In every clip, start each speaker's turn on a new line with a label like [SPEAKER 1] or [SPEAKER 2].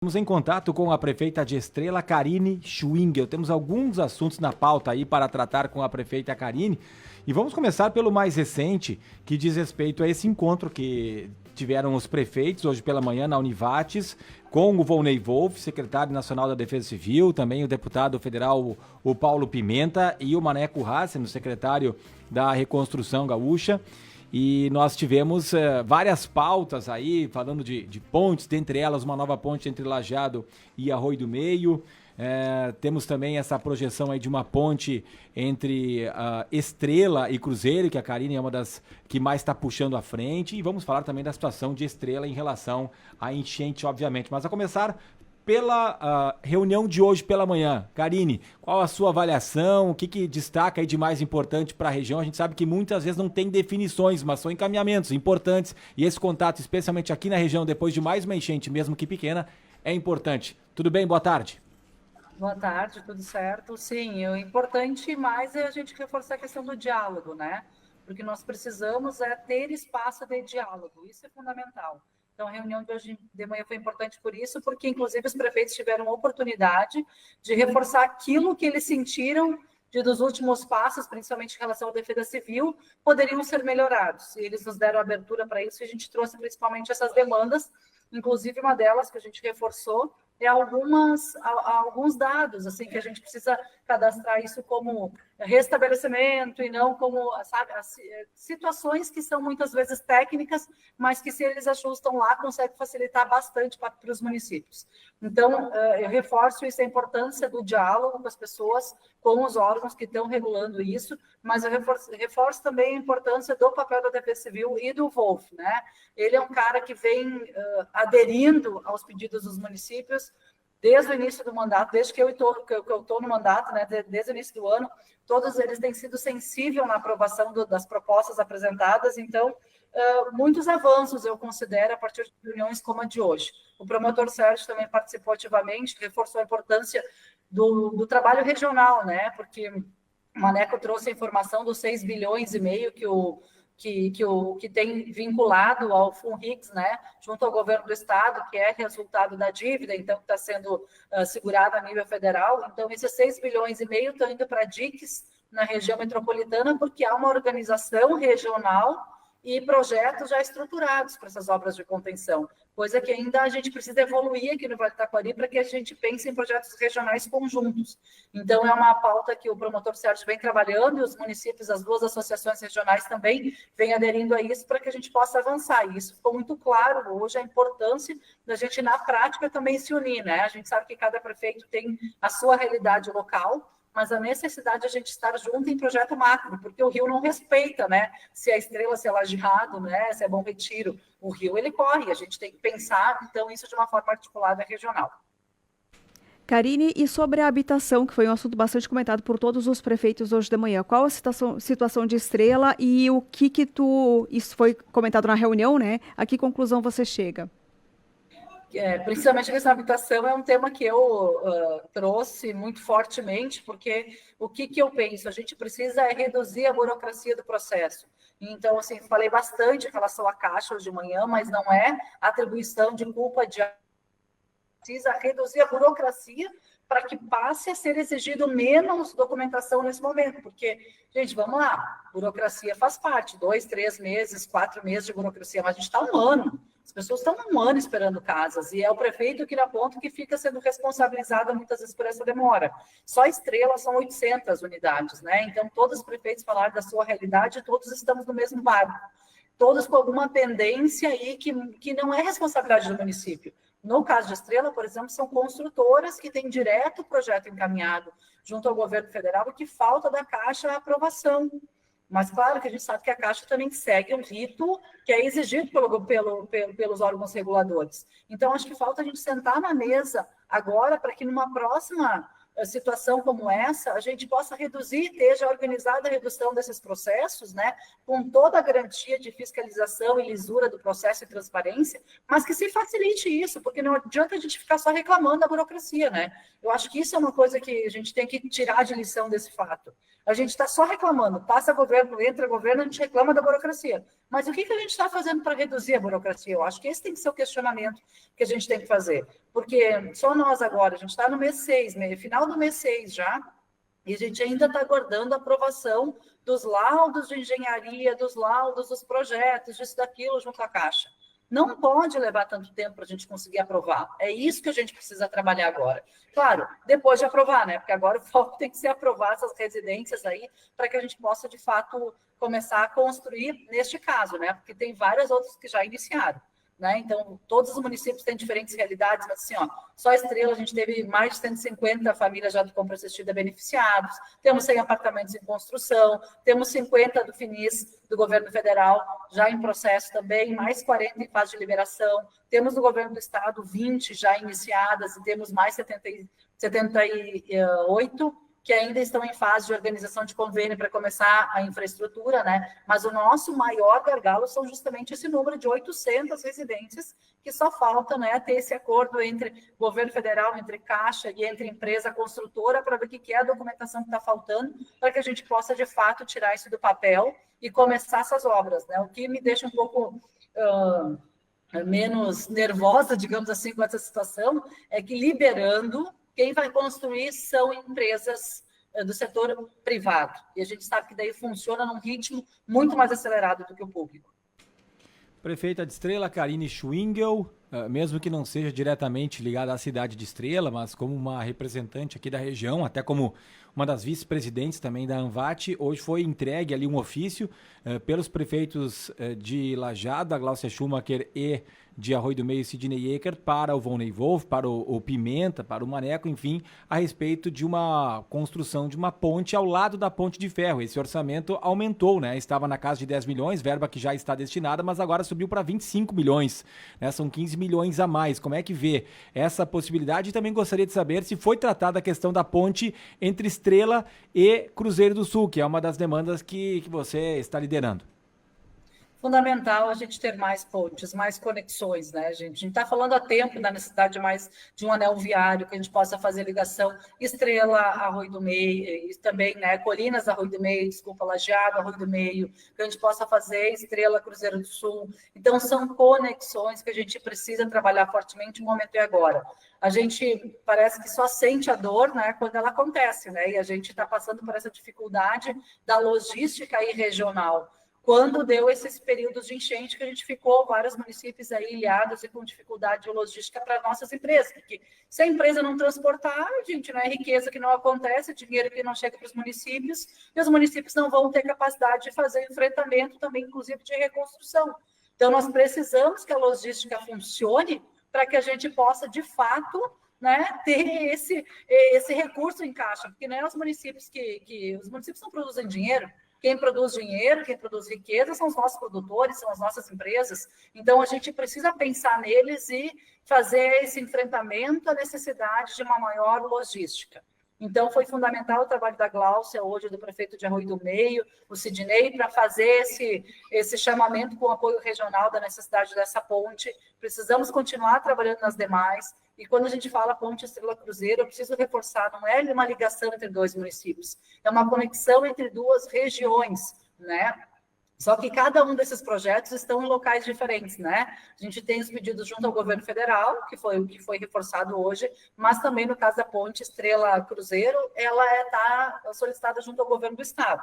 [SPEAKER 1] Estamos em contato com a prefeita de Estrela, Karine Schwingel. Temos alguns assuntos na pauta aí para tratar com a prefeita Karine. E vamos começar pelo mais recente, que diz respeito a esse encontro que tiveram os prefeitos hoje pela manhã na Univates, com o Volney Wolff, secretário nacional da Defesa Civil, também o deputado federal o Paulo Pimenta e o Maneco Hassen, o secretário da Reconstrução Gaúcha. E nós tivemos várias pautas aí, falando de pontes, dentre elas uma nova ponte entre Lajeado e Arroio do Meio. Temos também essa projeção aí de uma ponte entre Estrela e Cruzeiro, que a Karine é uma das que mais está puxando à frente. E vamos falar também da situação de Estrela em relação à enchente, obviamente. Mas a começar pela reunião de hoje pela manhã. Karine, qual a sua avaliação? O que destaca aí de mais importante para a região? A gente sabe que muitas vezes não tem definições, mas são encaminhamentos importantes. E esse contato, especialmente aqui na região, depois de mais uma enchente, mesmo que pequena, é importante. Tudo bem? Boa tarde.
[SPEAKER 2] Boa tarde, tudo certo? Sim, o importante mais é a gente reforçar a questão do diálogo, né? Porque nós precisamos ter espaço de diálogo, isso é fundamental. Então, a reunião de hoje de manhã foi importante por isso, porque, inclusive, os prefeitos tiveram a oportunidade de reforçar aquilo que eles sentiram dos últimos passos, principalmente em relação à defesa civil, poderiam ser melhorados. E eles nos deram abertura para isso e a gente trouxe principalmente essas demandas, inclusive uma delas que a gente reforçou é alguns dados assim que a gente precisa cadastrar isso como restabelecimento e não como, sabe, situações que são muitas vezes técnicas, mas que se eles ajustam lá, consegue facilitar bastante para os municípios. Então, eu reforço isso, a importância do diálogo com as pessoas, com os órgãos que estão regulando isso, mas eu reforço também a importância do papel da Defesa Civil e do Wolff, né? Ele é um cara que vem aderindo aos pedidos dos municípios desde o início do mandato, desde que eu estou no mandato, né, desde o início do ano, todos eles têm sido sensíveis na aprovação das propostas apresentadas, então, muitos avanços eu considero a partir de reuniões como a de hoje. O promotor Sérgio também participou ativamente, reforçou a importância do trabalho regional, né, porque o Maneco trouxe a informação dos 6,5 bilhões que tem vinculado ao FUNRICS, né, junto ao governo do estado, que é resultado da dívida, então está sendo segurado a nível federal. Então, esses 6,5 bilhões estão indo para DICs na região metropolitana, porque há uma organização regional e projetos já estruturados para essas obras de contenção, coisa que ainda a gente precisa evoluir aqui no Vale do Taquari para que a gente pense em projetos regionais conjuntos. Então, é uma pauta que o promotor Sérgio vem trabalhando e os municípios, as duas associações regionais também vêm aderindo a isso para que a gente possa avançar. E isso ficou muito claro hoje, a importância da gente, na prática, também se unir, né? A gente sabe que cada prefeito tem a sua realidade local, mas a necessidade de a gente estar junto em projeto macro, porque o Rio não respeita, né? Se é Estrela, se é Lajeado, né? Se é Bom Retiro. O Rio, ele corre, a gente tem que pensar, então, isso de uma forma articulada regional.
[SPEAKER 3] Karine, e sobre a habitação, que foi um assunto bastante comentado por todos os prefeitos hoje de manhã, qual a situação de Estrela e o que isso foi comentado na reunião, né? A que conclusão você chega?
[SPEAKER 2] Principalmente a questão da habitação é um tema que eu trouxe muito fortemente, porque o que eu penso? A gente precisa reduzir a burocracia do processo. Então, assim, falei bastante em relação à Caixa hoje de manhã, mas não é atribuição de culpa de... Precisa reduzir a burocracia para que passe a ser exigido menos documentação nesse momento, porque, gente, vamos lá, burocracia faz parte, 2, 3 meses, 4 meses de burocracia, mas a gente está 1 ano. As pessoas estão 1 ano esperando casas, e é o prefeito que aponta que fica sendo responsabilizado muitas vezes por essa demora. Só Estrela são 800 unidades, né? Então, todos os prefeitos falaram da sua realidade, todos estamos no mesmo barco. Todos com alguma pendência aí que não é responsabilidade do município. No caso de Estrela, por exemplo, são construtoras que têm direto o projeto encaminhado junto ao governo federal e que falta da Caixa a aprovação. Mas, claro, que a gente sabe que a Caixa também segue um rito que é exigido pelos órgãos reguladores. Então, acho que falta a gente sentar na mesa agora para que numa próxima situação como essa, a gente possa reduzir, esteja organizada a redução desses processos, né, com toda a garantia de fiscalização e lisura do processo e transparência, mas que se facilite isso, porque não adianta a gente ficar só reclamando da burocracia, né? Eu acho que isso é uma coisa que a gente tem que tirar de lição desse fato. A gente está só reclamando, passa governo, entra governo, a gente reclama da burocracia. Mas o que a gente está fazendo para reduzir a burocracia? Eu acho que esse tem que ser o questionamento que a gente tem que fazer. Porque só nós agora, a gente está no mês 6, final do mês 6 já, e a gente ainda está aguardando a aprovação dos laudos de engenharia, dos laudos dos projetos, disso, daquilo, junto à Caixa. Não pode levar tanto tempo para a gente conseguir aprovar. É isso que a gente precisa trabalhar agora. Claro, depois de aprovar, né? Porque agora o foco tem que ser aprovar essas residências aí, para que a gente possa, de fato, começar a construir neste caso, né? Porque tem várias outras que já iniciaram. Né? Então, todos os municípios têm diferentes realidades, mas assim, ó, só Estrela a gente teve mais de 150 famílias já do compra assistida beneficiados, temos 100 apartamentos em construção, temos 50 do FINIS, do governo federal, já em processo também, mais 40 em fase de liberação, temos do governo do estado 20 já iniciadas e temos mais 78 que ainda estão em fase de organização de convênio para começar a infraestrutura, né? Mas o nosso maior gargalo são justamente esse número de 800 residências que só falta, né, ter esse acordo entre governo federal, entre Caixa e entre empresa construtora para ver o que é a documentação que está faltando para que a gente possa, de fato, tirar isso do papel e começar essas obras, né? O que me deixa um pouco menos nervosa, digamos assim, com essa situação, é que liberando, quem vai construir são empresas do setor privado. E a gente sabe que daí funciona num ritmo muito mais acelerado do que o público.
[SPEAKER 1] Prefeita de Estrela, Karine Schwingel, mesmo que não seja diretamente ligada à cidade de Estrela, mas como uma representante aqui da região, até como uma das vice-presidentes também da ANVAT, hoje foi entregue ali um ofício pelos prefeitos de Lajeado, a Gláucia Schumacher, e de Arroio do Meio, Sidney Eckert, para o Volney Wolff, para o Pimenta, para o Maneco, enfim, a respeito de uma construção de uma ponte ao lado da ponte de ferro. Esse orçamento aumentou, né? Estava na casa de 10 milhões, verba que já está destinada, mas agora subiu para 25 milhões, né? São 15 milhões a mais. Como é que vê essa possibilidade? E também gostaria de saber se foi tratada a questão da ponte entre Estrela e Cruzeiro do Sul, que é uma das demandas que você está liderando.
[SPEAKER 2] Fundamental a gente ter mais pontes, mais conexões, né, gente? A gente está falando há tempo da necessidade de um anel viário, que a gente possa fazer ligação Estrela, Arroio do Meio, e também, né, Colinas, Arroio do Meio, desculpa, Lajeado, Arroio do Meio, que a gente possa fazer Estrela, Cruzeiro do Sul. Então, são conexões que a gente precisa trabalhar fortemente, o momento é agora. A gente parece que só sente a dor, né, quando ela acontece, né? E a gente está passando por essa dificuldade da logística aí regional. Quando deu esses períodos de enchente que a gente ficou, vários municípios aí ilhados e com dificuldade de logística para nossas empresas, porque se a empresa não transportar, gente, não é riqueza que não acontece, dinheiro que não chega para os municípios, e os municípios não vão ter capacidade de fazer enfrentamento também, inclusive, de reconstrução. Então, nós precisamos que a logística funcione para que a gente possa, de fato, né, ter esse recurso em caixa, porque não é os municípios os municípios não produzem dinheiro. Quem produz dinheiro, quem produz riqueza são os nossos produtores, são as nossas empresas. Então, a gente precisa pensar neles e fazer esse enfrentamento à necessidade de uma maior logística. Então, foi fundamental o trabalho da Gláucia, hoje do prefeito de Arroio do Meio, o Sidney, para fazer esse chamamento com o apoio regional da necessidade dessa ponte. Precisamos continuar trabalhando nas demais. E quando a gente fala ponte Estrela Cruzeiro, eu preciso reforçar, não é uma ligação entre dois municípios, é uma conexão entre duas regiões, né? Só que cada um desses projetos estão em locais diferentes, né? A gente tem os pedidos junto ao governo federal, que foi o que foi reforçado hoje, mas também no caso da ponte Estrela Cruzeiro, ela está solicitada junto ao governo do estado.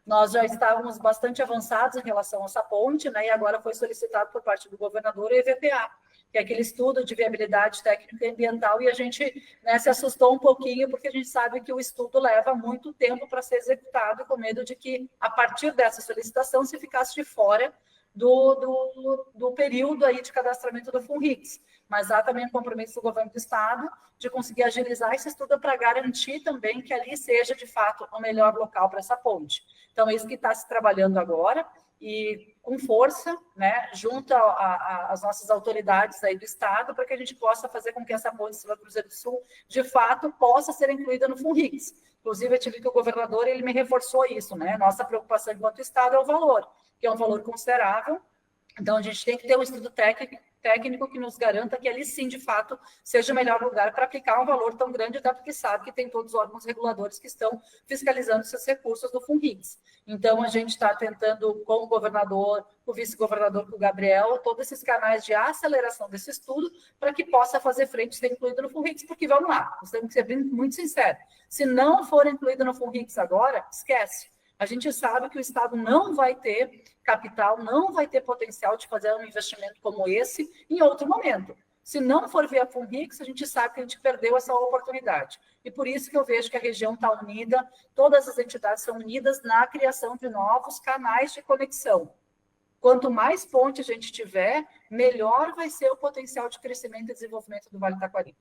[SPEAKER 2] Nós já estávamos bastante avançados em relação a essa ponte, né? E agora foi solicitado por parte do governador o EVPA, que é aquele estudo de viabilidade técnica e ambiental, e a gente, né, se assustou um pouquinho, porque a gente sabe que o estudo leva muito tempo para ser executado, com medo de que, a partir dessa solicitação, se ficasse de fora do período aí de cadastramento do FUNRIX. Mas há também um compromisso do governo do estado de conseguir agilizar esse estudo para garantir também que ali seja, de fato, o melhor local para essa ponte. Então, é isso que está se trabalhando agora, e com força, né, junto às nossas autoridades aí do estado, para que a gente possa fazer com que essa ponte Estrela Cruzeiro do Sul, de fato, possa ser incluída no FUNRIX. Inclusive, eu tive que o governador, ele me reforçou isso, né? Nossa preocupação enquanto estado é o valor, que é um valor considerável, Então, a gente tem que ter um estudo técnico que nos garanta que ali sim, de fato, seja o melhor lugar para aplicar um valor tão grande, até porque sabe que tem todos os órgãos reguladores que estão fiscalizando esses recursos do FUNRICS. Então, a gente está tentando, com o governador, o vice-governador, com o Gabriel, todos esses canais de aceleração desse estudo para que possa fazer frente e ser incluído no FUNRICS, porque vamos lá, nós temos que ser muito sinceros. Se não for incluído no FUNRICS agora, esquece. A gente sabe que o Estado não vai ter capital, não vai ter potencial de fazer um investimento como esse em outro momento. Se não for via FUNRICS, a gente sabe que a gente perdeu essa oportunidade. E por isso que eu vejo que a região está unida, todas as entidades são unidas na criação de novos canais de conexão. Quanto mais ponte a gente tiver, melhor vai ser o potencial de crescimento e desenvolvimento do Vale do Taquari.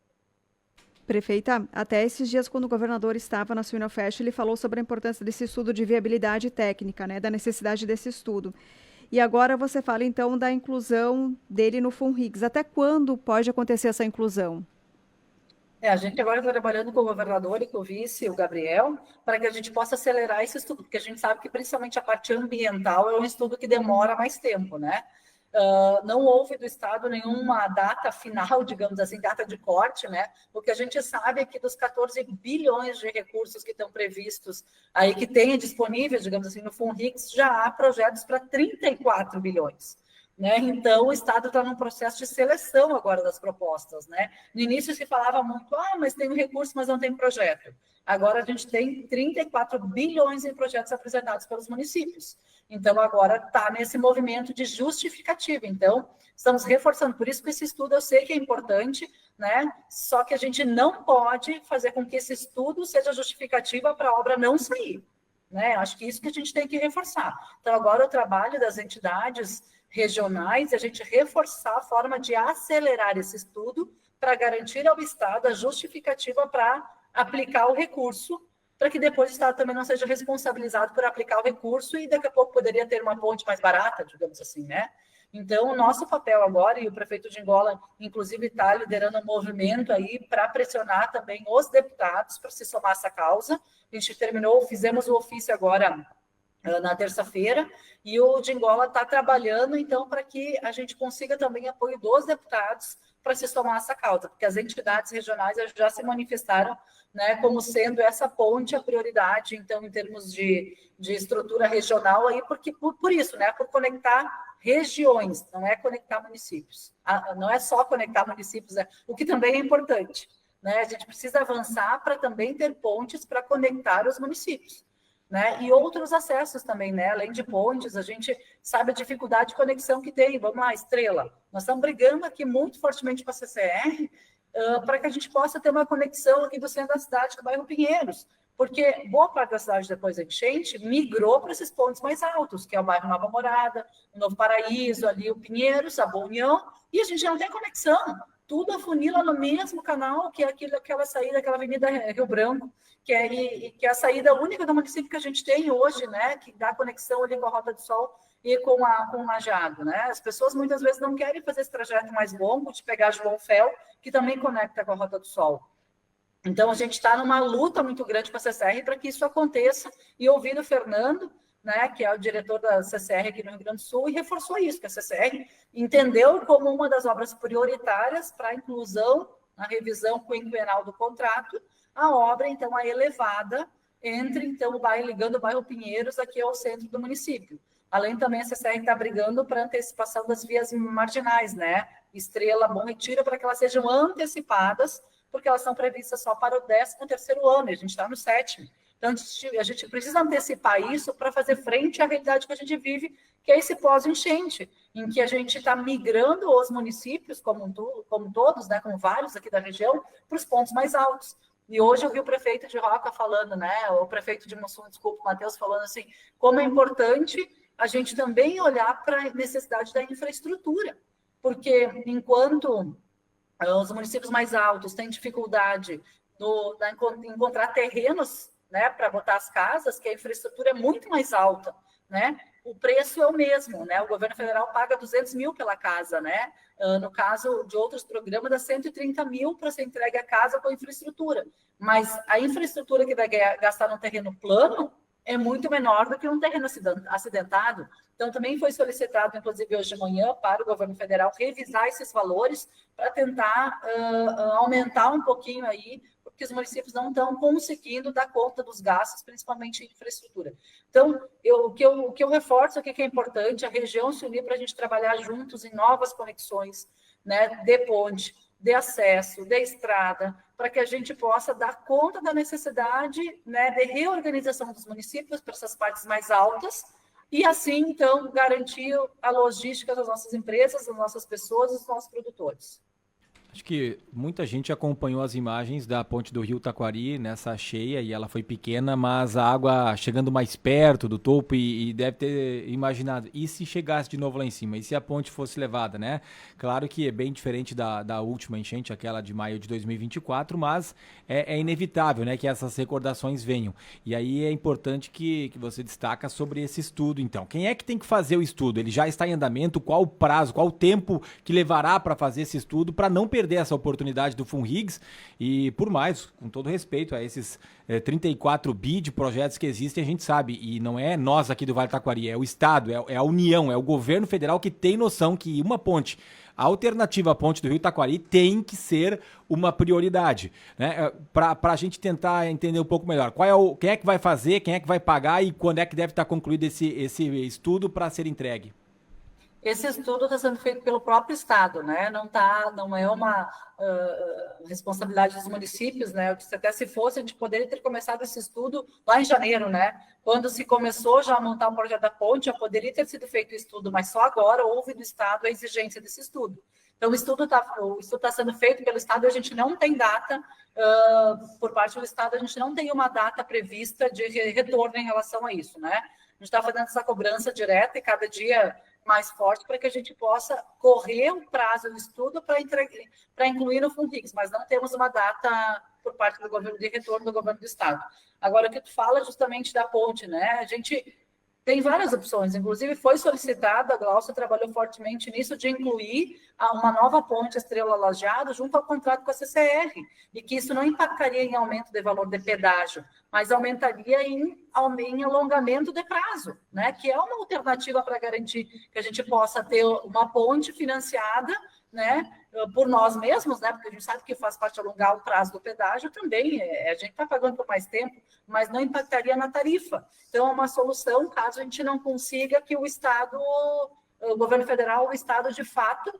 [SPEAKER 3] Prefeita, até esses dias, quando o governador estava na Suinofest, ele falou sobre a importância desse estudo de viabilidade técnica, né, da necessidade desse estudo. E agora você fala, então, da inclusão dele no FUNRICS. Até quando pode acontecer essa inclusão?
[SPEAKER 2] A gente agora está trabalhando com o governador e com o vice, o Gabriel, para que a gente possa acelerar esse estudo, porque a gente sabe que principalmente a parte ambiental é um estudo que demora mais tempo, né? Não houve do Estado nenhuma data final, digamos assim, data de corte, né? O que a gente sabe é que dos 14 bilhões de recursos que estão previstos aí, que tem disponíveis, digamos assim, no FUNRICS, já há projetos para 34 bilhões. Né? Então, o Estado está num processo de seleção agora das propostas. Né? No início se falava muito, mas tem um recurso, mas não tem projeto. Agora a gente tem 34 bilhões em projetos apresentados pelos municípios. Então, agora está nesse movimento de justificativa. Então, estamos reforçando. Por isso que esse estudo eu sei que é importante, né? Só que a gente não pode fazer com que esse estudo seja justificativa para a obra não sair. Né? Acho que isso que a gente tem que reforçar. Então, agora o trabalho das entidades regionais, a gente reforçar a forma de acelerar esse estudo para garantir ao Estado a justificativa para aplicar o recurso, para que depois o Estado também não seja responsabilizado por aplicar o recurso e daqui a pouco poderia ter uma ponte mais barata, digamos assim, né? Então, o nosso papel agora, e o prefeito de Angola, inclusive, está liderando um movimento aí para pressionar também os deputados para se somar a essa causa. A gente fizemos o ofício agora na terça-feira, e o de Angola está trabalhando, então, para que a gente consiga também apoio dos deputados para se somar a essa causa, porque as entidades regionais já se manifestaram, né, como sendo essa ponte a prioridade, então, em termos de estrutura regional, aí, porque por isso, né, por conectar regiões, não é conectar municípios. Não é só conectar municípios, o que também é importante. Né? A gente precisa avançar para também ter pontes para conectar os municípios. Né? E outros acessos também, né? Além de pontes, a gente sabe a dificuldade de conexão que tem. Vamos lá, Estrela. Nós estamos brigando aqui muito fortemente com a CCR para que a gente possa ter uma conexão aqui do centro da cidade, do bairro Pinheiros, porque boa parte da cidade, depois da enchente, migrou para esses pontos mais altos, que é o bairro Nova Morada, o Novo Paraíso, ali o Pinheiros, a Boa União, e a gente não tem conexão. Tudo afunila no mesmo canal, que é aquela saída, aquela Avenida Rio Branco, que é a saída única do município que a gente tem hoje, né? Que dá conexão ali com a Rota do Sol e com o Lajeado, né? As pessoas muitas vezes não querem fazer esse trajeto mais longo de pegar João Fel, que também conecta com a Rota do Sol. Então, a gente está numa luta muito grande com a CCR para que isso aconteça, e ouvindo o Fernando, né, que é o diretor da CCR aqui no Rio Grande do Sul, e reforçou isso, que a CCR entendeu como uma das obras prioritárias para a inclusão na revisão quinquenal do contrato, a obra, então, a elevada entre, então, ligando o bairro Pinheiros aqui ao centro do município. Além também, a CCR está brigando para antecipação das vias marginais, né, Estrela, Bom Retiro, para que elas sejam antecipadas, porque elas são previstas só para o 13º ano, e a gente está no 7º. Então, a gente precisa antecipar isso para fazer frente à realidade que a gente vive, que é esse pós-enchente, em que a gente está migrando os municípios, como todos, né, como vários aqui da região, para os pontos mais altos. E hoje eu vi o prefeito de Roca falando, né, o prefeito de Mussum, desculpa, o Matheus, falando assim, como é importante a gente também olhar para a necessidade da infraestrutura, porque enquanto os municípios mais altos têm dificuldade em encontrar terrenos, né, para botar as casas, que a infraestrutura é muito mais alta, né? O preço é o mesmo, né? O governo federal paga 200 mil pela casa, né? No caso de outros programas, dá 130 mil para ser entregue a casa com infraestrutura. Mas a infraestrutura que vai gastar no terreno plano é muito menor do que um terreno acidentado. Então, também foi solicitado, inclusive hoje de manhã, para o governo federal revisar esses valores para tentar aumentar um pouquinho aí, porque os municípios não estão conseguindo dar conta dos gastos, principalmente em infraestrutura. Então, o que eu reforço aqui que é importante, a região se unir para a gente trabalhar juntos em novas conexões, né, de ponte, de acesso, de estrada, para que a gente possa dar conta da necessidade, né, de reorganização dos municípios para essas partes mais altas, e assim, então, garantir a logística das nossas empresas, das nossas pessoas e dos nossos produtores.
[SPEAKER 1] Acho que muita gente acompanhou as imagens da ponte do Rio Taquari nessa cheia e ela foi pequena, mas a água chegando mais perto do topo e deve ter imaginado, e se chegasse de novo lá em cima? E se a ponte fosse levada, né? Claro que é bem diferente da última enchente, aquela de maio de 2024, mas é inevitável, né, que essas recordações venham. E aí é importante que você destaca sobre esse estudo, então. Quem é que tem que fazer o estudo? Ele já está em andamento? Qual o prazo, qual o tempo que levará para fazer esse estudo, para não perder essa oportunidade do FUNRIGS e, por mais, com todo respeito a esses 34 bi de projetos que existem, a gente sabe, e não é nós aqui do Vale do Taquari, é o Estado, é a União, é o governo federal que tem noção que uma ponte, a alternativa à ponte do Rio Taquari, tem que ser uma prioridade, né? Para a gente tentar entender um pouco melhor, quem é que vai fazer, quem é que vai pagar e quando é que deve estar concluído esse estudo para ser entregue?
[SPEAKER 2] Esse estudo está sendo feito pelo próprio Estado, né? Não é uma responsabilidade dos municípios, né? Eu disse, até se fosse, a gente poderia ter começado esse estudo lá em janeiro, né? Quando se começou já a montar o projeto da ponte, já poderia ter sido feito o estudo, mas só agora houve do Estado a exigência desse estudo. Então, o estudo está sendo feito pelo Estado e a gente não tem data, por parte do Estado, a gente não tem uma data prevista de retorno em relação a isso, né? A gente está fazendo essa cobrança direta e cada dia mais forte para que a gente possa correr o prazo do estudo para incluir no FUNRIGS, mas não temos uma data por parte do governo de retorno do governo do Estado. Agora, o que tu fala justamente da ponte, né? A gente tem várias opções, inclusive foi solicitado, a Glaucia trabalhou fortemente nisso, de incluir uma nova ponte Estrela Lajeado junto ao contrato com a CCR, e que isso não impactaria em aumento de valor de pedágio, mas aumentaria em alongamento de prazo, né? Que é uma alternativa para garantir que a gente possa ter uma ponte financiada, né, por nós mesmos, né, porque a gente sabe que faz parte alongar o prazo do pedágio também, a gente está pagando por mais tempo, mas não impactaria na tarifa. Então, é uma solução caso a gente não consiga que o Estado, o governo federal, o Estado, de fato,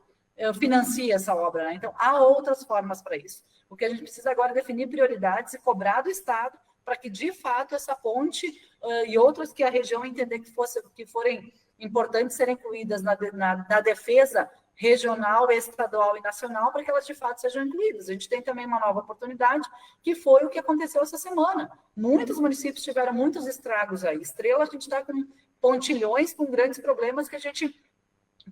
[SPEAKER 2] financie essa obra, né? Então, há outras formas para isso. O que a gente precisa agora é definir prioridades e cobrar do Estado para que, de fato, essa ponte e outras que a região entender que forem importantes serem incluídas na defesa regional, estadual e nacional, para que elas de fato sejam incluídas. A gente tem também uma nova oportunidade, que foi o que aconteceu essa semana. Muitos municípios tiveram muitos estragos aí. Estrela, a gente está com pontilhões, com grandes problemas que a gente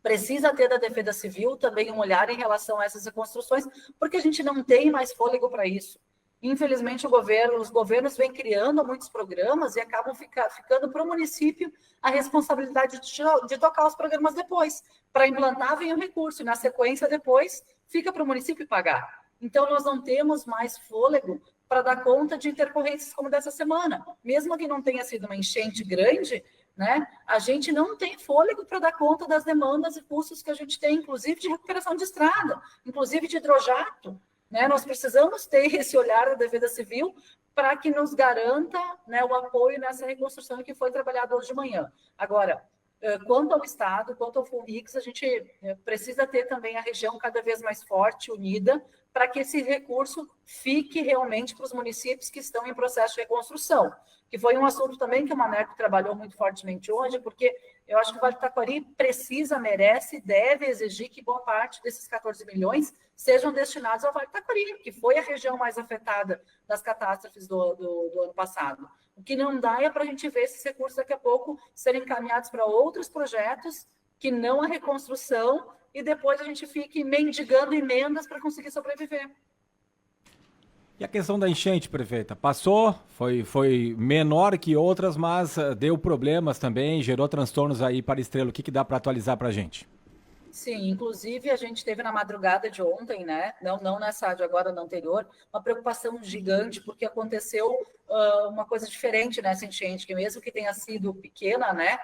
[SPEAKER 2] precisa ter da Defesa Civil também um olhar em relação a essas reconstruções, porque a gente não tem mais fôlego para isso. Infelizmente, os governos vêm criando muitos programas e acabam ficando para o município a responsabilidade de tocar os programas depois. Para implantar, vem o recurso, e na sequência, depois, fica para o município pagar. Então, nós não temos mais fôlego para dar conta de intercorrências como dessa semana. Mesmo que não tenha sido uma enchente grande, né, a gente não tem fôlego para dar conta das demandas e custos que a gente tem, inclusive de recuperação de estrada, inclusive de hidrojato. Né? Nós precisamos ter esse olhar da Defesa Civil para que nos garanta, né, o apoio nessa reconstrução que foi trabalhada hoje de manhã. Agora, quanto ao Estado, quanto ao FUNRIGS, a gente precisa ter também a região cada vez mais forte, unida, para que esse recurso fique realmente para os municípios que estão em processo de reconstrução, que foi um assunto também que o Manerco trabalhou muito fortemente hoje, porque eu acho que o Vale do Taquari precisa, merece, deve exigir que boa parte desses 14 milhões sejam destinados ao Vale do Taquari, que foi a região mais afetada das catástrofes do ano passado. O que não dá é para a gente ver esses recursos daqui a pouco serem encaminhados para outros projetos que não a reconstrução, e depois a gente fique mendigando emendas para conseguir sobreviver.
[SPEAKER 1] E a questão da enchente, prefeita? Passou, foi menor que outras, mas deu problemas também, gerou transtornos aí para Estrela. O que dá para atualizar para a gente?
[SPEAKER 2] Sim, inclusive a gente teve na madrugada de ontem, né? Não nessa de agora, na anterior, uma preocupação gigante, porque aconteceu uma coisa diferente nessa enchente, que mesmo que tenha sido pequena, né,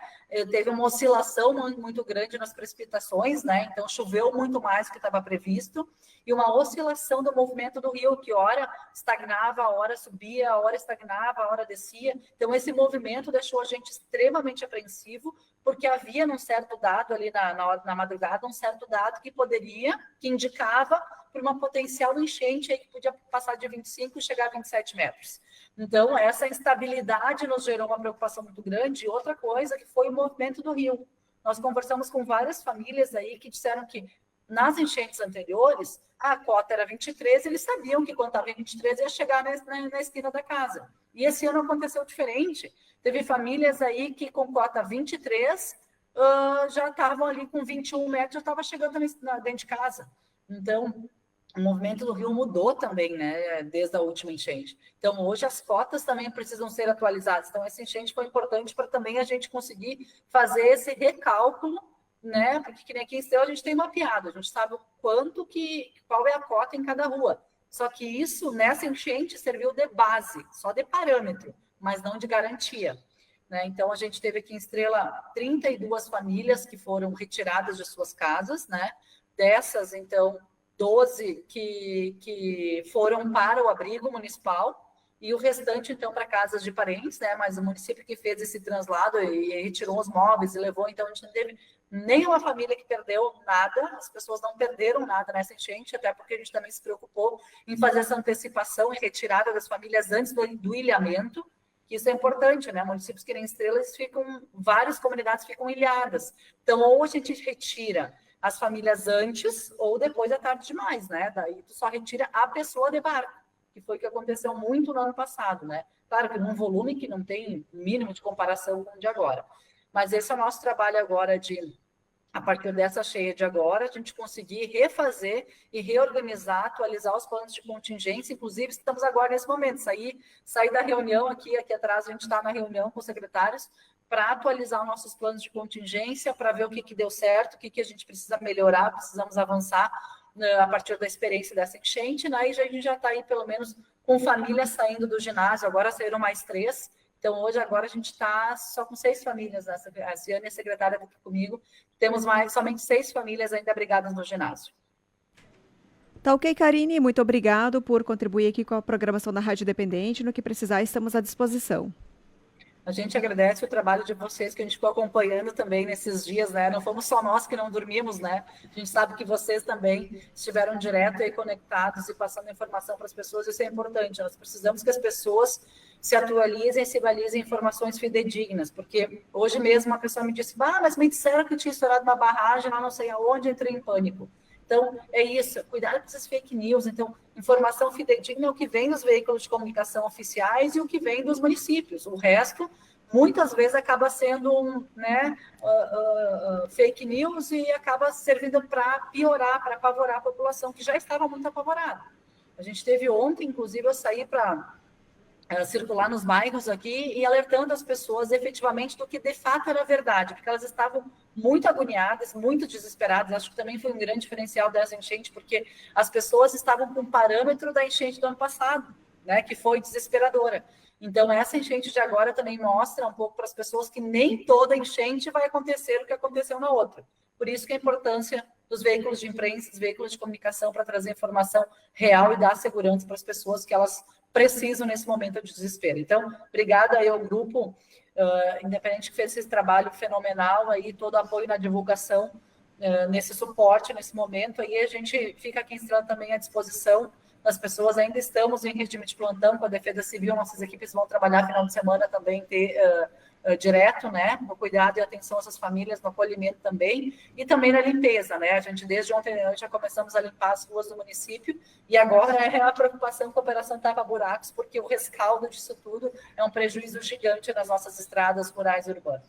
[SPEAKER 2] teve uma oscilação muito grande nas precipitações, né, então choveu muito mais do que estava previsto, e uma oscilação do movimento do rio, que hora estagnava, a hora subia, a hora estagnava, a hora descia. Então esse movimento deixou a gente extremamente apreensivo, porque havia num certo dado ali na madrugada, um certo dado que indicava para uma potencial enchente aí que podia passar de 25 e chegar a 27 metros. Então, essa instabilidade nos gerou uma preocupação muito grande. E outra coisa que foi o movimento do rio. Nós conversamos com várias famílias aí que disseram que nas enchentes anteriores, a cota era 23, eles sabiam que quando estava em 23 ia chegar na esquina da casa. E esse ano aconteceu diferente. Teve famílias aí que com cota 23 já estavam ali com 21 metros, já estava chegando dentro de casa. Então, o movimento do rio mudou também, né, desde a última enchente. Então, hoje as cotas também precisam ser atualizadas. Então, essa enchente foi importante para também a gente conseguir fazer esse recálculo, né, porque que nem aqui em Estrela a gente tem mapeado, a gente sabe qual é a cota em cada rua. Só que isso, nessa enchente, serviu de base, só de parâmetro, mas não de garantia. Né? Então, a gente teve aqui em Estrela 32 famílias que foram retiradas de suas casas, né? Dessas, então, 12 que foram para o abrigo municipal e o restante, então, para casas de parentes, né? Mas o município que fez esse translado e retirou os móveis e levou, então a gente não teve nenhuma família que perdeu nada, as pessoas não perderam nada nessa enchente, até porque a gente também se preocupou em fazer essa antecipação e retirada das famílias antes do ilhamento, que isso é importante, né? Municípios que nem Estrelas várias comunidades ficam ilhadas. Então, ou a gente retira as famílias antes ou depois é tarde demais, né? Daí tu só retira a pessoa de barco, que foi o que aconteceu muito no ano passado, né? Claro que num volume que não tem mínimo de comparação com o de agora. Mas esse é o nosso trabalho agora a partir dessa cheia de agora, a gente conseguir refazer e reorganizar, atualizar os planos de contingência, inclusive estamos agora nesse momento, sair da reunião aqui atrás, a gente está na reunião com os secretários, para atualizar nossos planos de contingência, para ver o que deu certo, o que a gente precisa melhorar, precisamos avançar a partir da experiência dessa enchente, né? E a gente já está aí, pelo menos, com famílias saindo do ginásio, agora saíram mais 3, então agora a gente está só com 6 famílias, né? A Ciane, a secretária, está aqui comigo, temos somente 6 famílias ainda abrigadas no ginásio.
[SPEAKER 3] Tá ok, Karine, muito obrigado por contribuir aqui com a programação da Rádio Independente, no que precisar estamos à disposição.
[SPEAKER 2] A gente agradece o trabalho de vocês, que a gente ficou acompanhando também nesses dias, né? Não fomos só nós que não dormimos, né? A gente sabe que vocês também estiveram direto aí conectados e passando informação para as pessoas, isso é importante. Nós precisamos que as pessoas se atualizem, se balizem informações fidedignas, porque hoje mesmo uma pessoa me disse, mas me disseram que tinha estourado uma barragem lá não sei aonde, entrei em pânico. Então, é isso, cuidado com essas fake news. Então, informação fidedigna é o que vem dos veículos de comunicação oficiais e o que vem dos municípios. O resto, muitas vezes, acaba sendo fake news e acaba servindo para piorar, para apavorar a população, que já estava muito apavorada. A gente teve ontem, inclusive, eu saí para circular nos bairros aqui e alertando as pessoas efetivamente do que de fato era verdade, porque elas estavam muito agoniadas, muito desesperadas. Acho que também foi um grande diferencial dessa enchente, porque as pessoas estavam com o parâmetro da enchente do ano passado, né, que foi desesperadora. Então, essa enchente de agora também mostra um pouco para as pessoas que nem toda enchente vai acontecer o que aconteceu na outra. Por isso que a importância dos veículos de imprensa, dos veículos de comunicação, para trazer informação real e dar segurança para as pessoas que elas precisam nesse momento de desespero. Então, obrigada aí ao grupo Independente, que fez esse trabalho fenomenal aí, todo o apoio na divulgação, nesse suporte, nesse momento. Aí a gente fica aqui em Estrela também à disposição das pessoas. Ainda estamos em regime de plantão com a Defesa Civil, nossas equipes vão trabalhar final de semana também, direto, né, no cuidado e atenção a essas famílias, no acolhimento também, e também na limpeza, né, a gente desde ontem à noite já começamos a limpar as ruas do município, e agora é a preocupação com a Operação Tapa Buracos, porque o rescaldo disso tudo é um prejuízo gigante nas nossas estradas rurais e urbanas.